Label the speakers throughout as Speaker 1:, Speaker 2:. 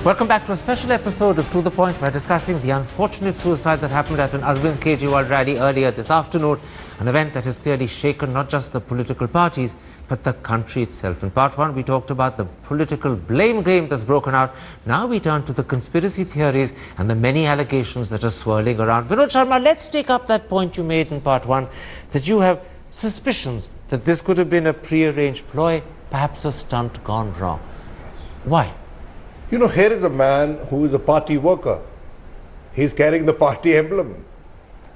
Speaker 1: Welcome back to a special episode of To The Point. We're discussing the unfortunate suicide that happened at an Arvind Kejriwal rally earlier this afternoon, an event that has clearly shaken not just the political parties, but the country itself. In part one, we talked about the political blame game that's broken out. Now we turn to the conspiracy theories and the many allegations that are swirling around. Vinod Sharma, let's take up that point you made in part one, that you have suspicions that this could have been a pre-arranged ploy, perhaps a stunt gone wrong. Why?
Speaker 2: You know, here is a man who is a party worker. He's carrying the party emblem.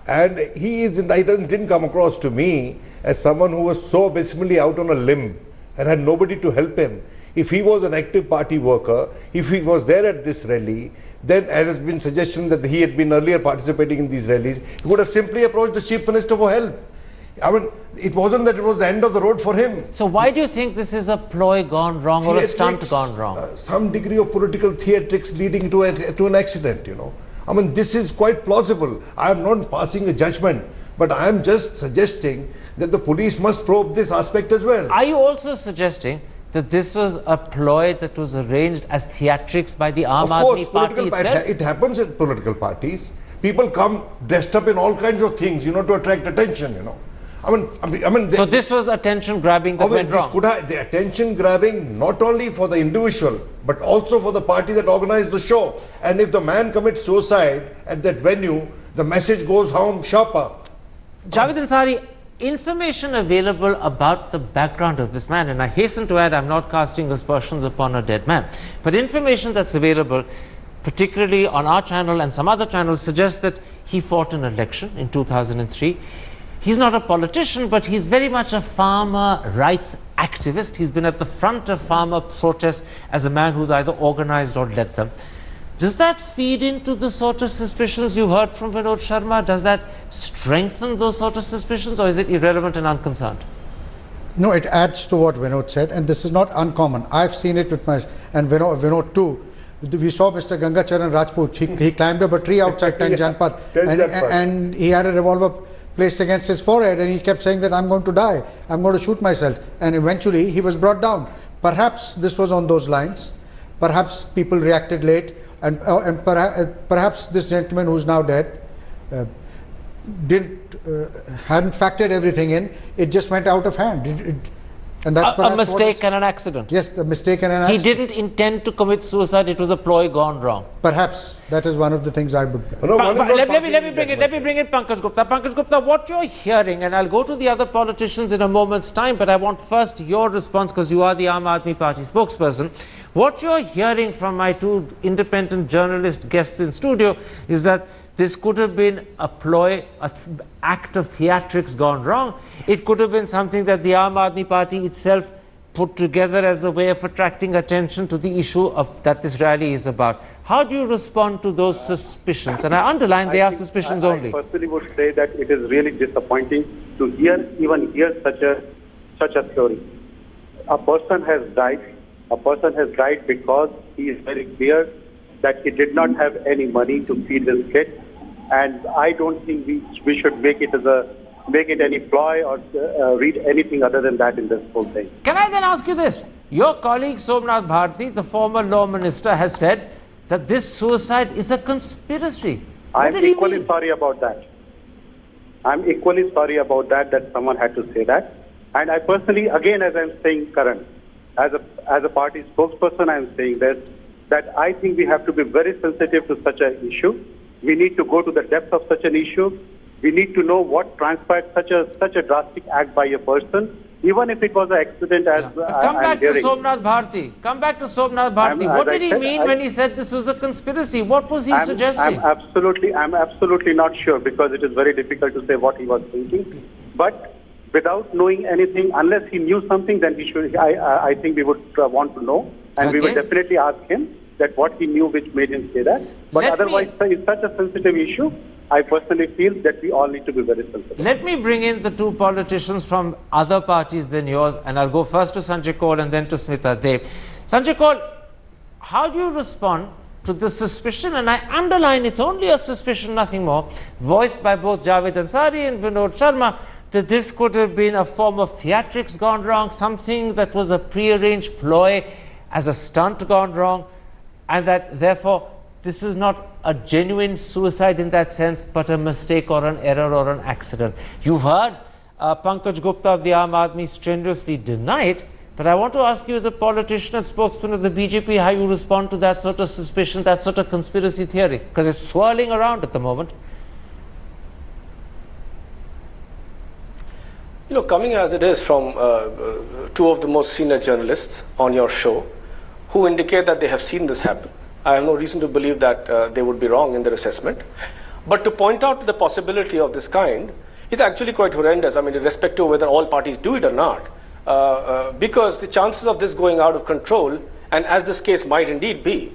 Speaker 2: And didn't come across to me as someone who was so basically out on a limb and had nobody to help him. If he was an active party worker, if he was there at this rally, then as has been suggestion that he had been earlier participating in these rallies, he would have simply approached the Chief Minister for help. I mean, it wasn't that it was the end of the road for him.
Speaker 1: So why do you think this is a ploy gone wrong or a stunt gone wrong?
Speaker 2: Some degree of political theatrics leading to an accident, you know. I mean, this is quite plausible. I am not passing a judgment, but I am just suggesting that the police must probe this aspect as well.
Speaker 1: Are you also suggesting that this was a ploy that was arranged as theatrics by the Aam Aadmi Party itself?
Speaker 2: It happens in political parties. People come dressed up in all kinds of things, you know, to attract attention, you know.
Speaker 1: So this was attention grabbing that went wrong?
Speaker 2: The attention grabbing not only for the individual, but also for the party that organized the show. And if the man commits suicide at that venue, the message goes home sharper.
Speaker 1: Javed Ansari, information available about the background of this man, and I hasten to add, I'm not casting aspersions upon a dead man, but information that's available, particularly on our channel and some other channels, suggests that he fought an election in 2003. He's not a politician, but he's very much a farmer rights activist. He's been at the front of farmer protests as a man who's either organized or led them. Does that feed into the sort of suspicions you heard from Vinod Sharma? Does that strengthen those sort of suspicions, or is it irrelevant and unconcerned?
Speaker 3: No, it adds to what Vinod said, and this is not uncommon. I've seen it with and Vinod too. We saw Mr. Gangacharan Rajput. He climbed up a tree outside Ten Janpad, and he had a revolver placed against his forehead, and he kept saying that I'm going to die, I'm going to shoot myself, and eventually he was brought down. Perhaps this was on those lines. Perhaps people reacted late, and perhaps this gentleman who's now dead hadn't factored everything in. It just went out of hand. And that's
Speaker 1: a mistake and an accident.
Speaker 3: Yes, a mistake and an accident.
Speaker 1: He didn't intend to commit suicide. It was a ploy gone wrong.
Speaker 3: Perhaps that is one of the things I would.
Speaker 1: Let me bring in Pankaj Gupta. Pankaj Gupta, what you're hearing, and I'll go to the other politicians in a moment's time, but I want first your response because you are the Aam Aadmi Party spokesperson. What you're hearing from my two independent journalist guests in studio is that this could have been a ploy, an act of theatrics gone wrong. It could have been something that the Aam Aadmi Party itself put together as a way of attracting attention to the issue that this rally is about. How do you respond to those suspicions? And I underline they are suspicions only.
Speaker 4: I personally would say that it is really disappointing to even hear such a story. A person has died. A person has died because he is very clear that he did not have any money to feed his kid, and I don't think we should make it any ploy or read anything other than that in this whole thing.
Speaker 1: Can I then ask you this? Your colleague Somnath Bharti, the former law minister, has said that this suicide is a conspiracy.
Speaker 4: I'm equally sorry about that. I'm equally sorry about that someone had to say that. And I personally, again, as I'm saying, Karan, as a party spokesperson, I'm saying this, that I think we have to be very sensitive to such an issue. We need to go to the depth of such an issue. We need to know what transpired such a drastic act by a person, even if it was an accident.
Speaker 1: Come back to Somnath Bharti. What did he mean when he said this was a conspiracy? What was he suggesting?
Speaker 4: I'm absolutely not sure, because it is very difficult to say what he was thinking. But without knowing anything, unless he knew something, then I think we would want to know, and we will definitely ask him that what he knew which made him say that. But otherwise, it's such a sensitive issue. I personally feel that we all need to be very sensitive.
Speaker 1: Let me bring in the two politicians from other parties than yours, and I'll go first to Sanjay Kaul and then to Smita Dev. Sanjay Kaul, how do you respond to the suspicion, and I underline it's only a suspicion, nothing more, voiced by both Javed Ansari and Vinod Sharma, that this could have been a form of theatrics gone wrong, something that was a prearranged ploy as a stunt gone wrong? and that therefore this is not a genuine suicide in that sense, but a mistake or an error or an accident. You've heard Pankaj Gupta of the Aam Aadmi strenuously deny it, but I want to ask you as a politician and spokesman of the BJP how you respond to that sort of suspicion, that sort of conspiracy theory, because it's swirling around at the moment.
Speaker 5: You know, coming as it is from two of the most senior journalists on your show who indicate that they have seen this happen, I have no reason to believe that they would be wrong in their assessment. But to point out the possibility of this kind is actually quite horrendous. I mean, irrespective of whether all parties do it or not, because the chances of this going out of control, and as this case might indeed be,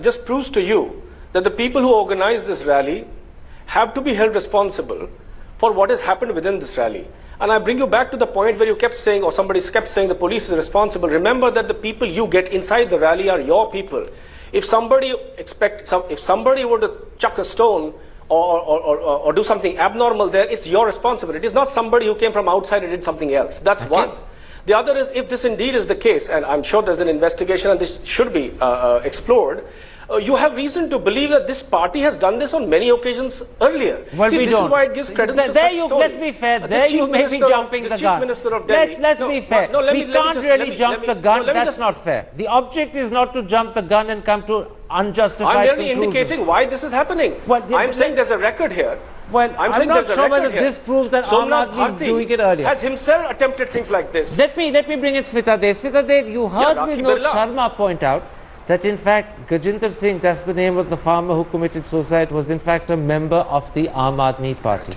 Speaker 5: just proves to you that the people who organized this rally have to be held responsible for what has happened within this rally. And I bring you back to the point where you kept saying, or somebody kept saying, the police is responsible. Remember that the people you get inside the rally are your people. If somebody were to chuck a stone or do something abnormal there, it's your responsibility. It's not somebody who came from outside and did something else. That's one. The other is, if this indeed is the case, and I'm sure there's an investigation and this should be explored, you have reason to believe that this party has done this on many occasions earlier.
Speaker 1: Well,
Speaker 5: See,
Speaker 1: we
Speaker 5: this
Speaker 1: don't.
Speaker 5: is why it gives credence to
Speaker 1: there
Speaker 5: such
Speaker 1: you,
Speaker 5: stories.
Speaker 1: let's be fair. There you may be jumping the gun. Let's be fair. We can't really jump the gun. That's not fair. The object is not to jump the gun and come to unjustified
Speaker 5: I'm merely
Speaker 1: conclusions.
Speaker 5: indicating why this is happening.
Speaker 1: Well,
Speaker 5: I'm saying there's a record here.
Speaker 1: Well, I'm not sure whether this proves that Aam Aadmi is doing it earlier.
Speaker 5: Has himself attempted things like this.
Speaker 1: Let me bring in Smita Dev. Smita Dev, you heard Vinod Sharma point out that in fact Gajinder Singh, that's the name of the farmer who committed suicide, was in fact a member of the Aam Aadmi party.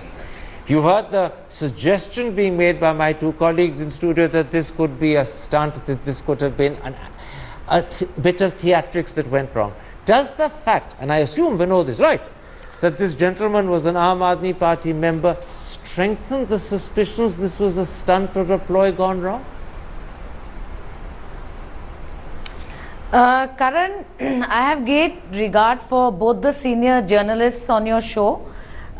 Speaker 1: You heard the suggestion being made by my two colleagues in studio that this could be a stunt, that this could have been a bit of theatrics that went wrong. Does the fact, and I assume Vinod is right, that this gentleman was an Aam Aadmi party member strengthen the suspicions this was a stunt or a ploy gone wrong?
Speaker 6: Karan, I have great regard for both the senior journalists on your show,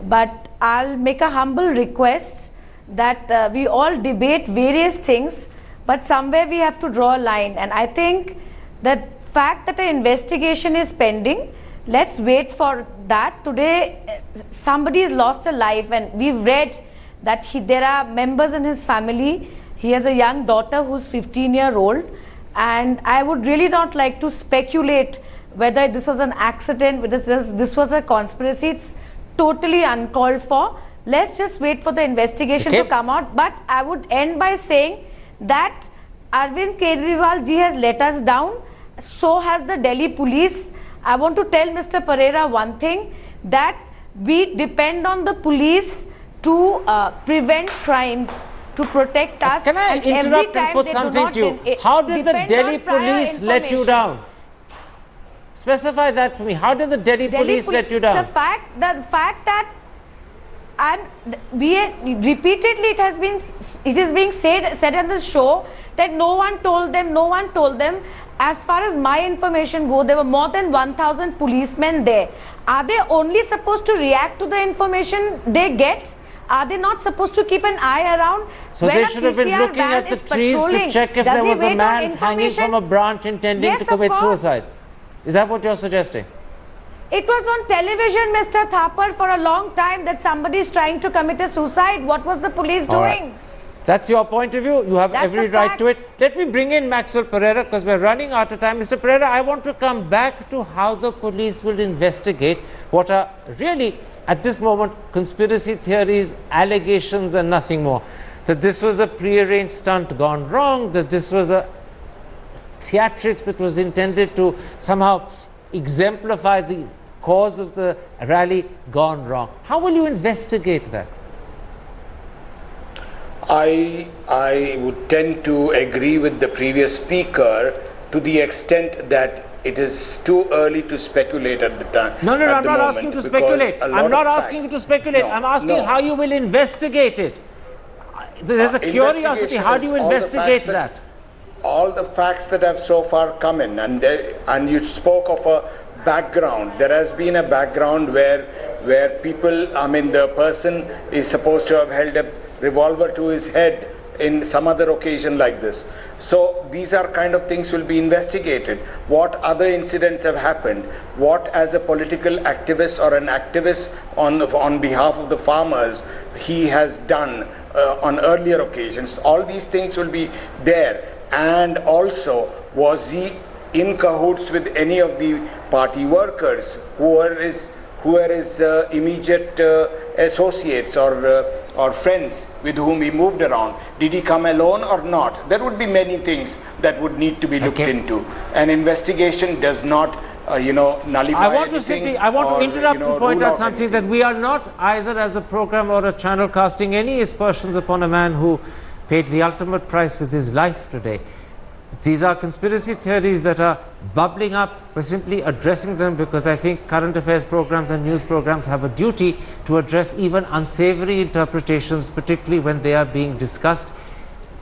Speaker 6: but I'll make a humble request that we all debate various things, but somewhere we have to draw a line. And I think the fact that an investigation is pending, let's wait for that. Today, somebody has lost a life, and we've read that there are members in his family. He has a young daughter who's 15-year-old. And I would really not like to speculate whether this was an accident, whether this was a conspiracy. It's totally uncalled for. Let's just wait for the investigation to come out. But I would end by saying that Arvind Kejriwal ji has let us down. So has the Delhi police. I want to tell Mr. Pereira one thing, that we depend on the police to prevent crimes, to protect us.
Speaker 1: Can I interrupt and put something to you? How did the Delhi police let you down? Specify that for me. How did the Delhi police let you down?
Speaker 6: The fact that, and repeatedly it is being said on this show that no one told them. As far as my information goes, there were more than 1,000 policemen there. Are they only supposed to react to the information they get? Are they not supposed to keep an eye around?
Speaker 1: So they should have been looking at the trees to check if there was a man hanging from a branch intending to commit suicide. Is that what you're suggesting?
Speaker 6: It was on television, Mr. Thapar, for a long time that somebody is trying to commit a suicide. What was the police doing?
Speaker 1: Right. That's your point of view. You have every right to it. Let me bring in Maxwell Pereira, because we're running out of time. Mr. Pereira, I want to come back to how the police will investigate what are really, at this moment, conspiracy theories, allegations and nothing more. That this was a prearranged stunt gone wrong, that this was a theatrics that was intended to somehow exemplify the cause of the rally gone wrong. How will you investigate that?
Speaker 7: I would tend to agree with the previous speaker to the extent that it is too early to speculate at the time.
Speaker 1: No, I'm not asking you to speculate. I'm not asking you to speculate. I'm asking how you will investigate it. There's a curiosity. How do you investigate that?
Speaker 7: All the facts that have so far come in, and you spoke of a background. There has been a background where people, the person is supposed to have held a revolver to his head in some other occasion like this. So these are kind of things will be investigated. What other incidents have happened? What as a political activist or an activist on behalf of the farmers he has done on earlier occasions. All these things will be there. And also, was he in cahoots with any of the party workers who are his immediate associates or friends with whom he moved around? Did he come alone or not? There would be many things that would need to be looked into. An investigation does not nullify
Speaker 1: I want to interrupt and point out something, that we are not either as a program or a channel casting any aspersions upon a man who paid the ultimate price with his life today. These are conspiracy theories that are bubbling up. We're simply addressing them because I think current affairs programs and news programs have a duty to address even unsavory interpretations, particularly when they are being discussed,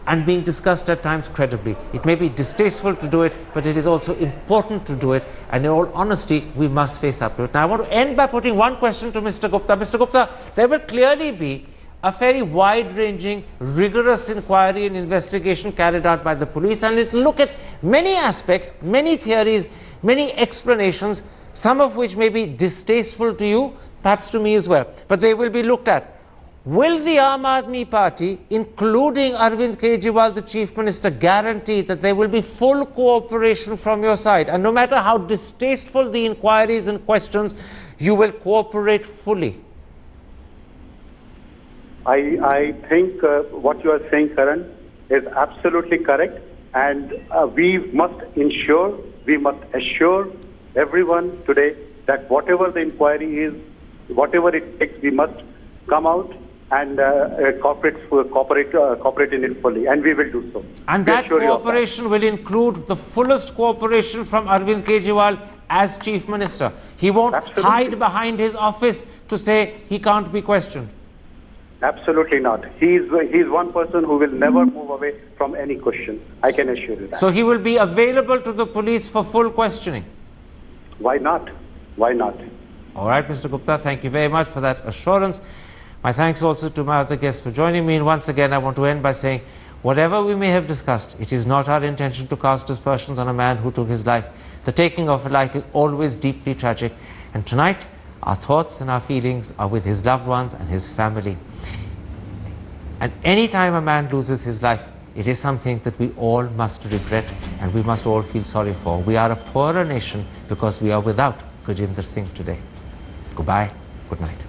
Speaker 1: and being discussed at times credibly. It may be distasteful to do it, but it is also important to do it, and in all honesty, we must face up to it. Now, I want to end by putting one question to Mr. Gupta. Mr. Gupta, there will clearly be a very wide-ranging, rigorous inquiry and investigation carried out by the police, and it will look at many aspects, many theories, many explanations, some of which may be distasteful to you, perhaps to me as well, but they will be looked at. Will the Aam Aadmi Party, including Arvind Kejriwal, the Chief Minister, guarantee that there will be full cooperation from your side, and no matter how distasteful the inquiries and questions, you will cooperate fully?
Speaker 4: I think what you are saying, Karan, is absolutely correct, and we must assure everyone today that whatever the inquiry is, whatever it takes, we must come out and cooperate in it fully, and we will do so.
Speaker 1: And that cooperation will include the fullest cooperation from Arvind Kejriwal as Chief Minister. He won't hide behind his office to say he can't be questioned.
Speaker 4: Absolutely not. He's one person who will never move away from any question. I can assure you that.
Speaker 1: So he will be available to the police for full questioning?
Speaker 4: Why not? Why not?
Speaker 1: All right, Mr. Gupta, thank you very much for that assurance. My thanks also to my other guests for joining me. And once again, I want to end by saying, whatever we may have discussed, it is not our intention to cast aspersions on a man who took his life. The taking of a life is always deeply tragic. And tonight, our thoughts and our feelings are with his loved ones and his family. And any time a man loses his life, it is something that we all must regret and we must all feel sorry for. We are a poorer nation because we are without Gajendra Singh today. Goodbye. Good night.